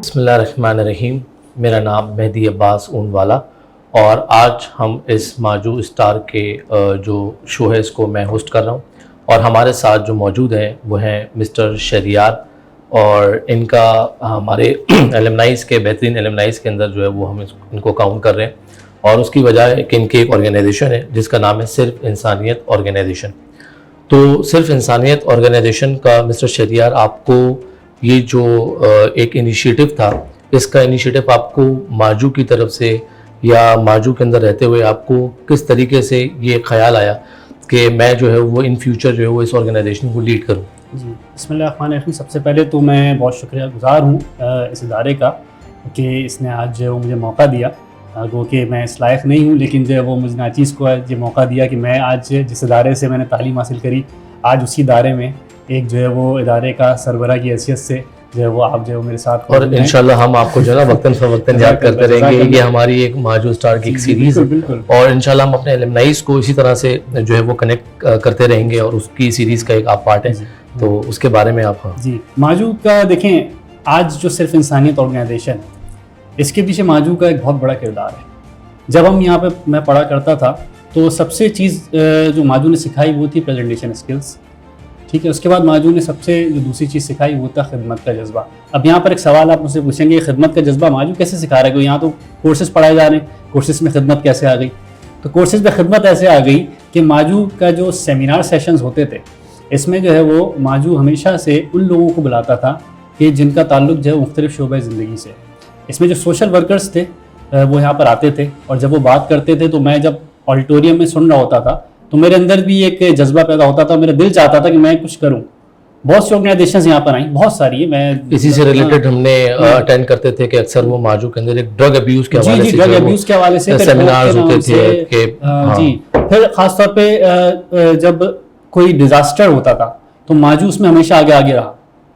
बिस्मिल्लाहिर्रहमानिर्रहीम। मेरा नाम मेहदी अब्बास ऊनवाला और आज हम इस माजू स्टार के जो शो है इसको मैं होस्ट कर रहा हूँ और हमारे साथ जो मौजूद हैं वो हैं मिस्टर शहरियार और इनका हमारे एलमनाइज़ के बेहतरीन एलमनाइज़ के अंदर जो है वो हम इनको काउंट कर रहे हैं और उसकी वजह है कि इनकी एक ऑर्गेनाइजेशन है जिसका नाम है सिर्फ इंसानियत ऑर्गेनाइजेशन। तो सिर्फ इंसानियत ऑर्गेनाइजेशन का मिस्टर शहरियार आपको ये जो एक इनिशिएटिव था, इसका इनिशिएटिव आपको माजू की तरफ से या माजू के अंदर रहते हुए आपको किस तरीके से ये ख्याल आया कि मैं जो है वो इन फ्यूचर जो है वो इस ऑर्गेनाइजेशन को लीड करूं? जी, बिस्मिल्लाहिर्रहमानिर्रहीम। सबसे पहले तो मैं बहुत शुक्रगुज़ार हूँ इस इदारे का कि इसने आज जो है वो मुझे मौका दिया। गो कि मैं इस लायक नहीं हूँ, लेकिन जो है वो मुझे नाचीज़ को ये मौका दिया कि मैं आज जिस इदारे से मैंने तालीम हासिल करी, आज उसी इदारे में एक जो है वो इदारे का सरबराह की हैसियत से जो है वो आप जो है मेरे साथ और इंशाल्लाह हम आपको जो है ना वक्तन फ़वक्तन याद करते रहेंगे। ये हमारी एक माजू स्टार की एक सीरीज़ है और इंशाल्लाह हम अपने एलमनाइज़ को इसी तरह से जो है वो कनेक्ट करते रहेंगे और उसकी सीरीज़ का एक आप पार्ट है, तो उसके बारे में आप। जी, माजू का देखें, आज जो सिर्फ इंसानियत ऑर्गेनाइजेशन है इसके पीछे माजू का एक बहुत बड़ा किरदार है। जब हम यहाँ पे मैं पढ़ा करता था तो सबसे चीज़ जो माजू ने सिखाई वो थी प्रेजेंटेशन स्किल्स, ठीक है। उसके बाद माजू ने सबसे जो दूसरी चीज़ सिखाई वो था खिदमत का जज्बा। अब यहाँ पर एक सवाल आप मुझसे पूछेंगे, खिदमत का जज्बा माजू कैसे सिखा रहा है? यहाँ तो कोर्सेज पढ़ाए जा रहे हैं, कोर्सेज में खिदमत कैसे आ गई? तो कोर्सेज में खिदमत ऐसे आ गई कि माजू का जो सेमिनार सेशंस होते थे इसमें जो है वो माजू हमेशा से उन लोगों को बुलाता था कि जिनका ताल्लुक जो है मुख्तलिफ शोबे ज़िंदगी से। इसमें जो सोशल वर्कर्स थे वो यहाँ पर आते थे और जब वो बात करते थे तो मैं जब ऑडिटोरियम में सुन रहा होता था तो मेरे अंदर भी एक जज्बा पैदा होता था, मेरा दिल चाहता था कि मैं कुछ करूं। बहुत सी ऑर्गेनाइजेशंस यहाँ पर आई, बहुत सारी है। मैं इसी से रिलेटेड हमने अटेंड करते थे कि अक्सर वो माजू के अंदर एक ड्रग अब्यूज के हवाले से, ड्रग अब्यूज के हवाले से सेमिनार्स होते थे कि जी। फिर खासतौर पे जब कोई डिजास्टर होता था तो माजू उसमें हमेशा आगे आगे रहा।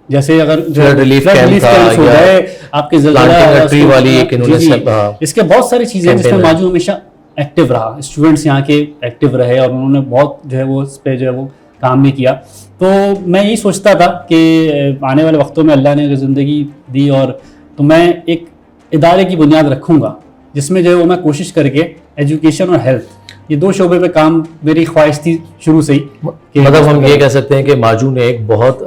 जैसे अगर रिलीफ कैंप हो जाए, आपके ट्री वाली एक इसके बहुत सारी चीजें जिसमें माजू हमेशा एक्टिव रहा। स्टूडेंट्स यहाँ के एक्टिव रहे और उन्होंने बहुत जो है वो इस पे जो है वो काम भी किया। तो मैं यही सोचता था कि आने वाले वक्तों में अल्लाह ने अगर ज़िंदगी दी और तो मैं एक इदारे की बुनियाद रखूँगा जिसमें जो है वो मैं कोशिश करके एजुकेशन और हेल्थ, ये दो शोबे पे काम मेरी ख्वाहिश थी शुरू से ही। मतलब हम ये कह सकते हैं कि माजू ने एक बहुत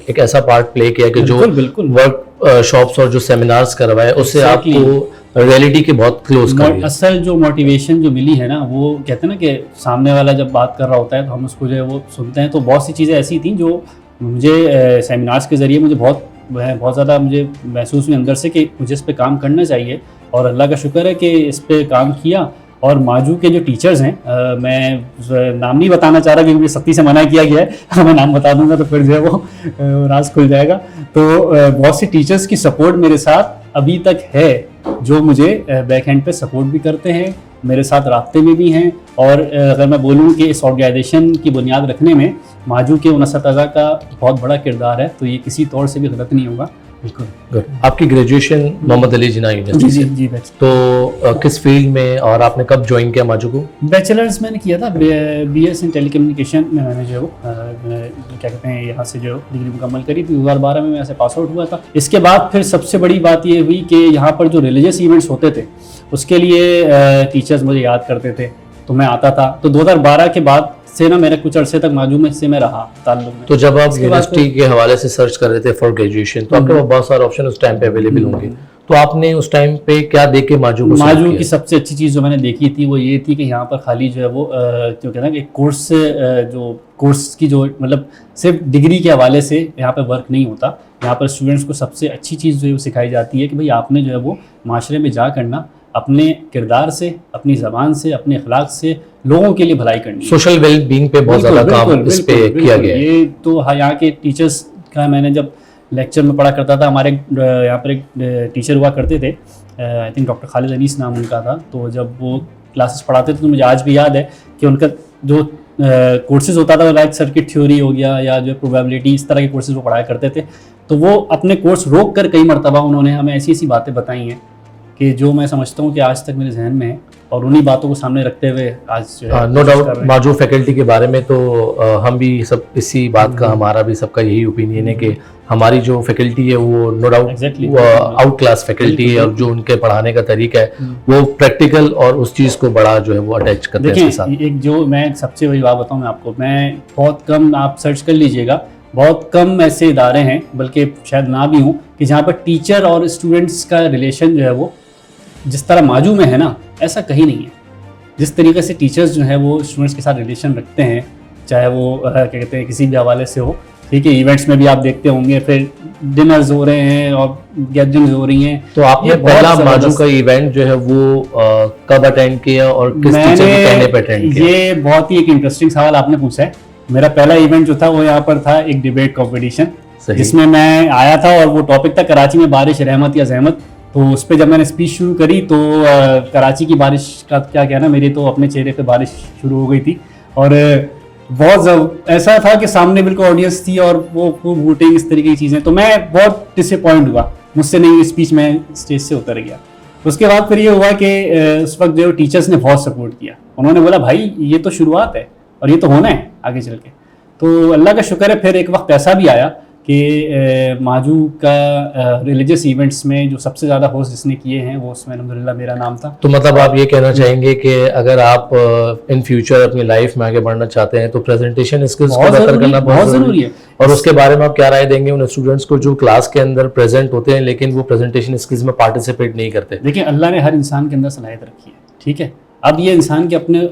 एक ऐसा पार्ट प्ले किया कि जो वर्क शॉप्स और जो सेमिनार्स करवाए उससे आपको रियलिटी के बहुत क्लोज कर दिया। असल जो मोटिवेशन जो मिली है ना, वो कहते हैं ना कि सामने वाला जब बात कर रहा होता है तो हम उसको जो है वो सुनते हैं। तो बहुत सी चीज़ें ऐसी थी जो मुझे सेमिनार्स के ज़रिए मुझे बहुत ज़्यादा मुझे महसूस हुई अंदर से कि मुझे इस पर काम करना चाहिए और अल्लाह का शुक्र है कि इस पर काम किया। और माजू के जो टीचर्स हैं, मैं नाम नहीं बताना चाह रहा क्योंकि मुझे सख्ती से मना किया गया है, मैं नाम बता दूंगा तो फिर जो है वो राज खुल जाएगा। तो बहुत सी टीचर्स की सपोर्ट मेरे साथ अभी तक है जो मुझे बैक हैंड पे सपोर्ट भी करते हैं, मेरे साथ राब्ते में भी हैं। और अगर मैं बोलूँ कि इस ऑर्गेनाइजेशन की बुनियाद रखने में माजू के उन असतज़ा का बहुत बड़ा किरदार है, तो ये किसी तौर से भी गलत नहीं होगा। बिल्कुल। आपकी ग्रेजुएशन मोहम्मद अली जिन्ना यूनिवर्सिटी से? जी। तो किस फील्ड में और आपने कब ज्वाइन किया माजू को? बैचलर्स मैंने किया था BS इन टेलीकम्युनिकेशन में। मैंने जो क्या कहते हैं यहाँ से जो डिग्री मुकम्मल करी थी 2012 में, मैं ऐसे पास आउट हुआ था। इसके बाद फिर सबसे बड़ी बात ये हुई कि यहाँ पर जो रिलीजियस इवेंट्स होते थे उसके लिए टीचर्स मुझे याद करते थे तो मैं आता था। तो 2012 के बाद से ना मेरा कुछ अरसे तक माजू में से मैं रहा ताल्लुक में। तो जब आप यूनिवर्सिटी के हवाले से सर्च कर रहे थे फॉर ग्रेजुएशन तो आपके पास बहुत सारे ऑप्शन उस टाइम पे अवेलेबल होंगे, तो आपने उस टाइम पे क्या देख के माजू की सबसे अच्छी चीज़ जो मैंने देखी थी वो ये थी कि यहाँ पर खाली जो है वो जो कहते हैं कि कोर्स की जो मतलब सिर्फ डिग्री के हवाले से यहाँ पर वर्क नहीं होता। यहाँ पर स्टूडेंट्स को सबसे अच्छी चीज़ जो है वो सिखाई जाती है कि भाई आपने जो है वो माशरे में जा करना अपने किरदार से, अपनी ज़बान से, अपने अखलाक से लोगों के लिए भलाई करनी। सोशल वेल बीइंग पे बहुत ज़्यादा काम इस पे किया गया है। ये तो यहाँ के टीचर्स का मैंने जब लेक्चर में पढ़ा करता था, हमारे यहाँ पर एक टीचर हुआ करते थे, I think doctor Khalid Anees नाम उनका था। तो जब वो क्लासेस पढ़ाते थे तो मुझे आज भी याद है कि उनका जो कोर्सेज होता था लाइक सर्किट थ्योरी हो गया या जो प्रोबेबिलिटी, इस तरह के कोर्सेज वो पढ़ाया करते थे। तो वो अपने कोर्स रोक कर कई मरतबा उन्होंने हमें ऐसी ऐसी बातें बताई हैं कि जो मैं समझता हूँ कि आज तक मेरे जहन में है और उन्हीं बातों को सामने रखते हुए आज जो है नो कोशिश कर डाउट रहे हैं। माजू फैकल्टी के बारे में तो हम भी सब इसी बात का हमारा भी सबका यही ओपिनियन है कि हमारी जो फैकल्टी है वो no doubt Exactly. Outclass faculty है, और जो उनके पढ़ाने का तरीका है वो प्रैक्टिकल और उस चीज़ को बड़ा जो है वो अटैच करते हैं इसके साथ। देखिए एक जो मैं सबसे बड़ी बात बताऊं मैं आपको, मैं बहुत कम, आप सर्च कर लीजिएगा, बहुत कम ऐसे इदारे हैं, बल्कि शायद ना भी हों, कि जहाँ पर टीचर और स्टूडेंट्स का रिलेशन जो है वो जिस तरह माजू में है ना, ऐसा कहीं नहीं है। जिस तरीके से टीचर्स जो है वो स्टूडेंट्स के साथ रिलेशन रखते हैं, चाहे वो क्या कहते हैं किसी भी हवाले से हो, ठीक है, इवेंट्स में भी आप देखते होंगे, फिर डिनर्स हो रहे हैं और गैदरिंग्स हो रही हैं। तो आपने ये बहुत पहला ज़बरदस्त- माजू का इवेंट जो है वो कब अटेंड किया और किस टीचर के कहने पे अटेंड किया? ये बहुत ही एक इंटरेस्टिंग सवाल आपने पूछा है। मेरा पहला इवेंट जो था वो यहाँ पर था एक डिबेट कंपटीशन, सही। जिसमें मैं आया था और वो टॉपिक था कराची में बारिश, रहमत या जहमत। तो उस पर जब मैंने स्पीच शुरू करी तो कराची की बारिश का क्या कहना, मेरे तो अपने चेहरे पे बारिश शुरू हो गई थी। और ऐसा था कि सामने बिल्कुल ऑडियंस थी और वो वोटिंग इस तरीके की चीज़ें, तो मैं बहुत डिसअपॉइंट हुआ, मुझसे नहीं स्पीच में स्टेज से उतर गया। उसके बाद फिर ये हुआ कि उस वक्त जो टीचर्स ने बहुत सपोर्ट किया, उन्होंने बोला भाई ये तो शुरुआत है और ये तो होना है आगे चल के। तो अल्लाह का शुक्र है, फिर एक वक्त ऐसा भी आया कि माजू का रिलीजियस इवेंट्स में जो सबसे ज़्यादा होस्ट जिसने किए हैं वो उसमें अल्हम्दुलिल्लाह मेरा नाम था। तो मतलब आप ये कहना चाहेंगे कि अगर आप इन फ्यूचर अपनी लाइफ में आगे बढ़ना चाहते हैं तो प्रेजेंटेशन स्किल्स को बेहतर करना बहुत ज़रूरी है। और उसके बारे में आप क्या राय देंगे उन स्टूडेंट्स को जो क्लास के अंदर प्रेजेंट होते हैं लेकिन वो प्रेजेंटेशन स्किल्स में पार्टिसिपेट नहीं करते? देखिए अल्लाह ने हर इंसान के अंदर सलाहियत रखी है, ठीक है, अब ये इंसान के अपने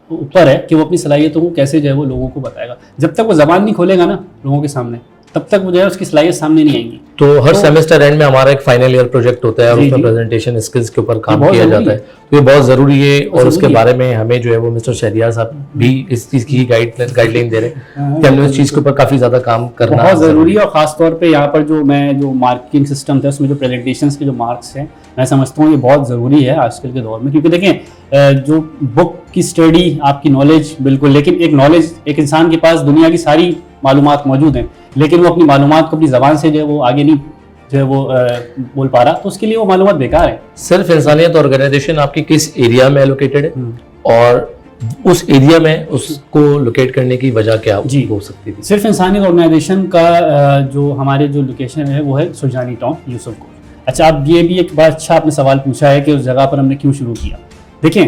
ऊपर है कि वो अपनी सलाहियतों को कैसे जो है वो लोगों को बताएगा। जब तक वो जबान नहीं खोलेगा ना लोगों के सामने, तब तक वो जो है उसकी सलाहियत सामने नहीं आएंगी। तो हर सेमेस्टर एंड में हमारा एक फाइनल ईयर प्रोजेक्ट होता है और जी, उसमें जी। प्रेजेंटेशन स्किल्स के ऊपर काम बहुत किया ज़रूरी जाता है, है। तो ये बहुत ज़रूरी है। और ज़रूरी उसके है। बारे में हमें जो है वो मिस्टर शहरियार साहब भी इस चीज़ की गाइडलाइन दे रहे हैं कि हमने उस चीज़ के ऊपर काफ़ी ज़्यादा काम करना बहुत ज़रूरी है। और ख़ास तौर पे यहाँ पर जो मार्किंग सिस्टम था उसमें जो प्रेजेंटेशंस के जो मार्क्स हैं, मैं समझता हूँ ये बहुत ज़रूरी है आजकल के दौर में। क्योंकि देखें जो बुक की स्टडी, आपकी नॉलेज बिल्कुल, लेकिन एक इंसान के पास दुनिया की सारी मालूमात मौजूद हैं, लेकिन वो अपनी मालूमात को अपनी ज़बान से जो है वो आगे नहीं जो है वो बोल पा रहा, तो उसके लिए वो मालूमात बेकार है। सिर्फ इंसानियत ऑर्गेनाइजेशन आपकी किस एरिया में एलोकेटेड है और उस एरिया में उसको लोकेट करने की वजह क्या जी। हो सकती थी? सिर्फ इंसानियत ऑर्गेनाइजेशन का जो हमारे जो लोकेशन है वो है सुजानी टाउन, यूसुफगंज। अच्छा, अब ये भी एक बड़ा अच्छा आपने सवाल पूछा है कि उस जगह पर हमने क्यों शुरू किया। देखें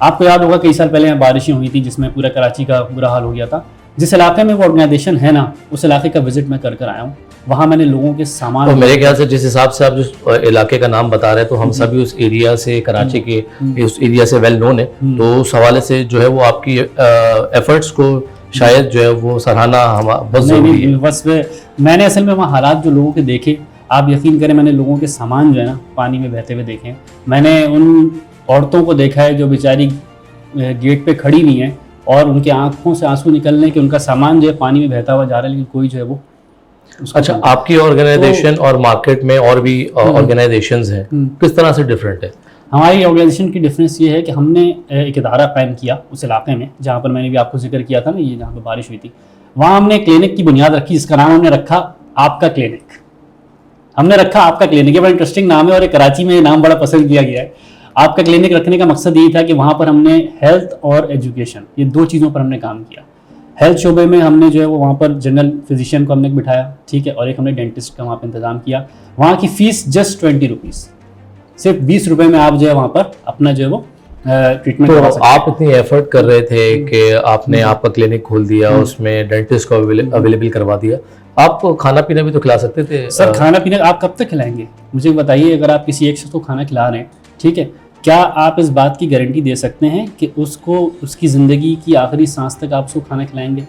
आपको याद होगा कई साल पहले यहाँ बारिशें हुई थी जिसमें पूरा कराची का बुरा हाल हो गया था। जिस इलाके में वो ऑर्गेनाइजेशन है ना, उस इलाके का विजिट मैं कर आया हूँ। वहाँ मैंने लोगों के सामान, तो मेरे ख्याल से जिस हिसाब से आप जिस इलाके का नाम बता रहे हैं तो हम सभी उस एरिया से, कराची के उस एरिया से वेल नोन है, तो उस हवाले से जो है वो आपकी एफर्ट्स को शायद जो है वो सराहना बहुत जरूरी है। बस मैंने असल में वहाँ हालात जो लोगों के देखे, आप यकीन करें, मैंने लोगों के सामान जो है ना पानी में बहते हुए देखे। मैंने उन औरतों को देखा है जो बेचारी गेट पे खड़ी हुई हैं और उनकी आंखों से आंसू निकलने के उनका सामान जो है पानी में बहता हुआ जा रहा है, लेकिन कोई जो है वो अच्छा, आपकी ऑर्गेनाइजेशन और मार्केट में और भी ऑर्गेनाइजेशंस हैं, किस तरह से डिफरेंट है? हमारी ऑर्गेनाइजेशन की डिफरेंस ये है कि हमने एक इदारा कायम किया उस इलाके में जहाँ पर मैंने भी आपको जिक्र किया था ना, ये जहाँ पर बारिश हुई थी, वहाँ हमने क्लिनिक की बुनियाद रखी, जिसका नाम हमने रखा आपका क्लिनिक। हमने रखा आपका क्लिनिक, ये बड़ा इंटरेस्टिंग नाम है और कराची में ये नाम बड़ा पसंद किया गया है। आपका क्लिनिक रखने का मकसद यही था कि वहाँ पर हमने हेल्थ और एजुकेशन, ये दो चीज़ों पर हमने काम किया। हेल्थ शोबे में हमने जो है वो वहाँ पर जनरल फिजिशियन को हमने बिठाया, ठीक है, और एक हमने डेंटिस्ट का वहाँ पर इंतज़ाम किया। वहाँ की फ़ीस जस्ट 20 रुपीज़, सिर्फ 20 रुपये में आप जो है वहाँ पर अपना जो है वो ट्रीटमेंट तो करवा सकते हैं। आप इतनी एफर्ट कर रहे थे कि आपने आपका क्लिनिक खोल दिया, उसमें डेंटिस्ट को अवेलेबल करवा दिया, आप खाना पीना भी तो खिला सकते थे। सर खाना पीना आप कब तक खिलाएंगे मुझे बताइए। अगर आप किसी एक शख्स को खाना खिला रहे हैं, ठीक है, क्या आप इस बात की गारंटी दे सकते हैं कि उसको उसकी ज़िंदगी की आखिरी सांस तक आप उसको खाना खिलाएंगे?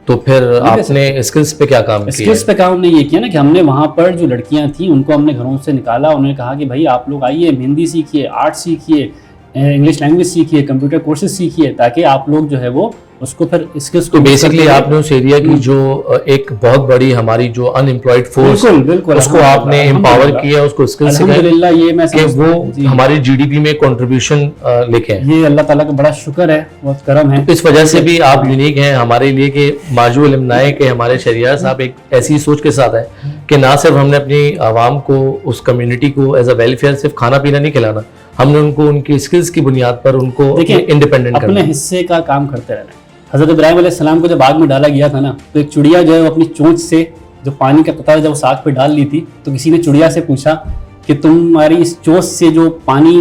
तो फिर आपने स्किल्स पे क्या काम किया? स्किल्स पे काम हमने ये किया ना कि हमने वहाँ पर जो लड़कियाँ थी उनको हमने घरों से निकाला, उन्होंने कहा कि भाई आप लोग आइए, मेहंदी सीखिए, आर्ट सीखिए, इंग्लिश लैंग्वेज सीखिए, कंप्यूटर कोर्सेज सीखिए, ताकि आप लोग जो है वो उसको फिर स्किल्स को। तो बेसिकली आपने उस एरिया की जो एक बहुत बड़ी हमारी जो अनएम्प्लॉयड फोर्स, बिल्कुल उसको आपने एम्पावर किया, उसको स्किल्स सिखाए अल्हम्दुलिल्लाह, ये मैं कि वो हमारी जीडीपी में कंट्रीब्यूशन लेके आए। ये अल्लाह ताला का बड़ा शुक्र है, बहुत करम है। इस वजह से भी आप यूनिक हैं हमारे लिए कि माजू इल्मनाए के हमारे शहरियार साहब एक ऐसी सोच के साथ है कि ना सिर्फ हमने अपनी आवाम को, उस कम्युनिटी को एज अ वेलफेयर सिर्फ खाना पीना नहीं खिलाना, हमने उनको उनकी स्किल्स की बुनियाद पर उनको देखिए, इंडिपेंडेंट अपने करना। हिस्से का काम करते रहना है। हज़रत इब्राहिम अलैहिस्सलाम को जब आग में डाला गया था ना, तो एक चिड़िया जो है वो अपनी चोंच से जो पानी का कतरा जब उस आग पे डाल ली थी, तो किसी ने चिड़िया से पूछा कि तुम्हारी इस चोंच से जो पानी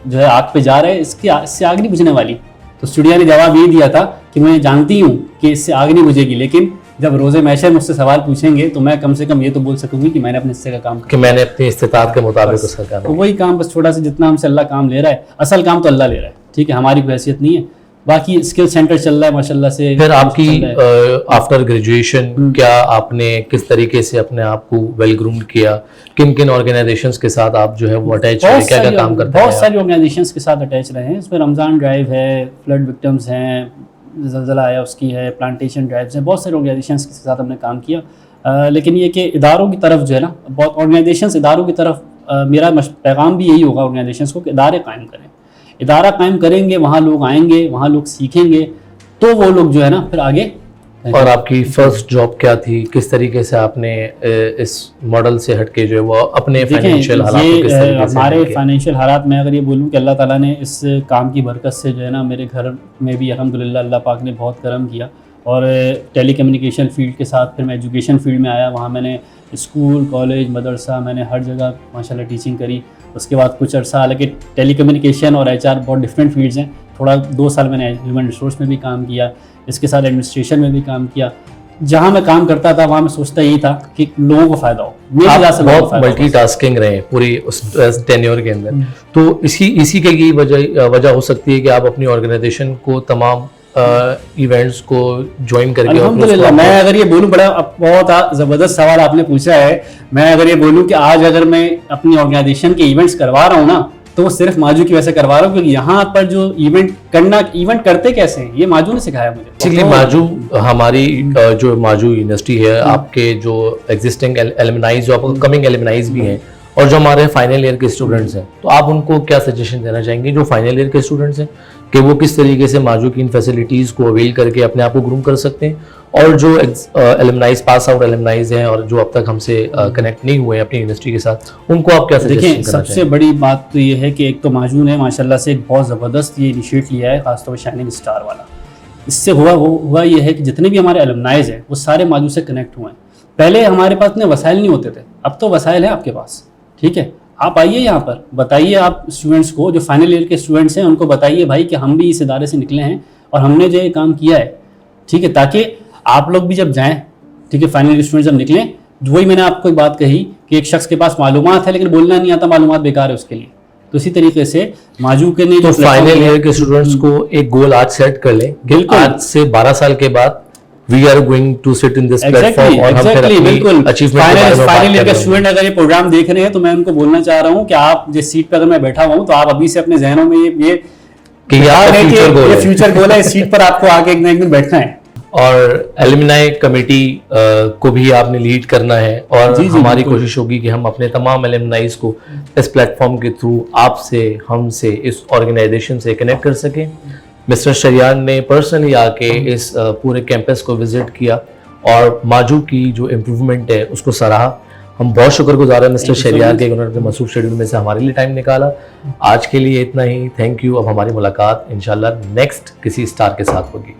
जो है आग पे जा रहा है, इससे आग नहीं बुझने वाली। तो चिड़िया ने जवाब ये दिया था कि मैं जानती हूँ कि इससे आग नहीं बुझेगी, लेकिन जब रोज़े महशर मुझसे सवाल पूछेंगे तो मैं कम से कम ये तो बोल सकूंगी कि मैंने अपने हिस्से का काम कि मैंने अपनी इस्तिताअत के मुताबिक उसका काम तो वही काम, बस थोड़ा सा जितना हमसे अल्लाह काम ले रहा है, असल काम तो अल्लाह ले रहा है, ठीक है, हमारी कोई हैसियत नहीं है। बाकी स्किल सेंटर चल रहा है माशाल्लाह से। फिर आपकी आफ्टर ग्रेजुएशन क्या आपने किस तरीके से अपने आप को वेल ग्रूम्ड किया, किन किन ऑर्गेनाइजेशंस के साथ आप जो है वो अटैच रहे, क्या क्या काम करते हैं? बहुत सारी ऑर्गेनाइजेशंस के साथ अटैच रहे हैं। इसमें रमज़ान ड्राइव है, फ्लड विक्टिम्स हैं, ज़लज़ला आया उसकी है, प्लांटेशन ड्राइव्स हैं, बहुत सारे ऑर्गेनाइजेशंस के साथ हमने काम किया। लेकिन ये कि इदारों की तरफ जो है ना, बहुत ऑर्गेनाइजेशंस इदारों की तरफ मेरा पैगाम भी यही होगा ऑर्गेनाइजेशंस को कि इदारे कायम करें। इदारा कायम करेंगे, वहाँ लोग आएंगे, वहाँ लोग सीखेंगे, तो वो लोग जो है ना फिर आगे। और आपकी फर्स्ट जॉब क्या थी, किस तरीके से आपने इस मॉडल से हटके जो है वो अपने फाइनेंशियल हालात को किस तरीके से हमारे फाइनेंशियल हालात में अगर ये बोलूँ कि अल्लाह ताला ने इस काम की बरकत से जो है ना मेरे घर में भी अल्हम्दुलिल्लाह अल्लाह पाक ने बहुत करम किया। और टेलीकम्युनिकेशन फील्ड के साथ फिर मैं एजुकेशन फील्ड में आया, वहाँ मैंने स्कूल, कॉलेज, मदरसा, मैंने हर जगह माशाल्लाह टीचिंग करी। उसके बाद कुछ अर्सा, हालांकि टेलीकम्युनिकेशन और एचआर बहुत डिफरेंट फील्ड्स हैं, थोड़ा 2 साल मैंने ह्यूमन रिसोर्स में भी काम किया, इसके साथ एडमिनिस्ट्रेशन में भी काम किया। जहाँ मैं काम करता था वहाँ मैं सोचता यही था कि लोगों को फ़ायदा हो, मेरी वजह से बहुत मल्टीटास्किंग रहे पूरी उस टेन्योर के अंदर। तो इसी के वजह हो सकती है कि आप अपनी ऑर्गेनाइजेशन को तमाम इवेंट्स को ज्वाइन करके अल्हम्दुलिल्लाह। मैं अगर ये बोलूँ, बड़ा बहुत ज़बरदस्त सवाल आपने पूछा है। मैं अगर ये बोलूँ कि आज अगर मैं अपनी ऑर्गेनाइजेशन के इवेंट्स करवा रहा हूँ ना, तो वो सिर्फ माजू की वजह से करवा रहा हूँ, क्योंकि यहाँ पर जो इवेंट करते कैसे हैं ये माजू ने सिखाया मुझे। बेसिकली माजू हमारी जो माजू यूनिवर्सिटी है, आपके जो एग्जिस्टिंग एलुमनाइज, जो आपको कमिंग एलुमनाइज भी हैं, और जो हमारे फाइनल ईयर के स्टूडेंट्स हैं, तो आप उनको क्या सजेशन देना चाहेंगे जो फाइनल ईयर के स्टूडेंट्स हैं कि वो किस तरीके से माजू की इन फैसिलिटीज़ को अवेल करके अपने आप को ग्रूम कर सकते हैं, और जो एलुमनाइज, पास आउट एलुमनाइज हैं और जो अब तक हमसे कनेक्ट नहीं हुए हैं अपनी यूनिवर्सिटी के साथ, उनको आप क्या सजेशन देखिए, सबसे बड़ी बात तो ये है कि एक तो माजू ने माशाल्लाह से एक बहुत ज़बरदस्त ये इनिशिएट लिया है, खासतौर पर शाइनिंग स्टार वाला। इससे हुआ ये है कि जितने भी हमारे एलुमनाइज हैं वो सारे माजू से कनेक्ट हुए हैं। पहले हमारे पास इतने वसाइल नहीं होते थे, अब तो वसाइल है आपके पास, ठीक है। आप आइए यहाँ पर, बताइए आप स्टूडेंट्स को, जो फाइनल ईयर के स्टूडेंट्स हैं उनको बताइए भाई कि हम भी इस इदारे से निकले हैं और हमने जो ये काम किया है, ठीक है, ताकि आप लोग भी जब जाएं, ठीक है, फाइनल ईयर स्टूडेंट्स जब निकलें, वही मैंने आपको एक बात कही कि एक शख्स के पास मालूमात है लेकिन बोलना नहीं आता, मालूमात बेकार है उसके लिए। तो इसी तरीके से माजू के ने तो फाइनल ईयर के स्टूडेंट्स को एक गोल आज सेट कर लें कि आज से 12 साल के बाद we are going to sit in this platform और हम फिर अपनी achievement फाइनल ईयर के स्टूडेंट अगर ये प्रोग्राम देख रहे हैं तो मैं उनको बोलना चाह रहा हूँ कि आप जिस सीट पे अगर मैं बैठा हुआ हूँ तो आप अभी से अपने जहनों में ये फ्यूचर गोल है, इस सीट पर आपको आगे एक दिन बैठना है। और एलुमनाई कमेटी को भी आपने लीड करना है, और हमारी कोशिश होगी कि हम अपने तमाम एलुमनाइज को इस प्लेटफॉर्म के थ्रू आपसे, हमसे, इस ऑर्गेनाइजेशन से कनेक्ट कर सकें। मिस्टर शरियान ने पर्सनली आके इस पूरे कैंपस को विजिट किया और माजू की जो इम्प्रूवमेंट है उसको सराहा। हम बहुत शुक्रगुजार हैं मिस्टर शरियान के, उन्होंने मसरूफ शेड्यूल में से हमारे लिए टाइम निकाला। आज के लिए इतना ही, थैंक यू। अब हमारी मुलाकात इंशाल्लाह नेक्स्ट किसी स्टार के साथ होगी।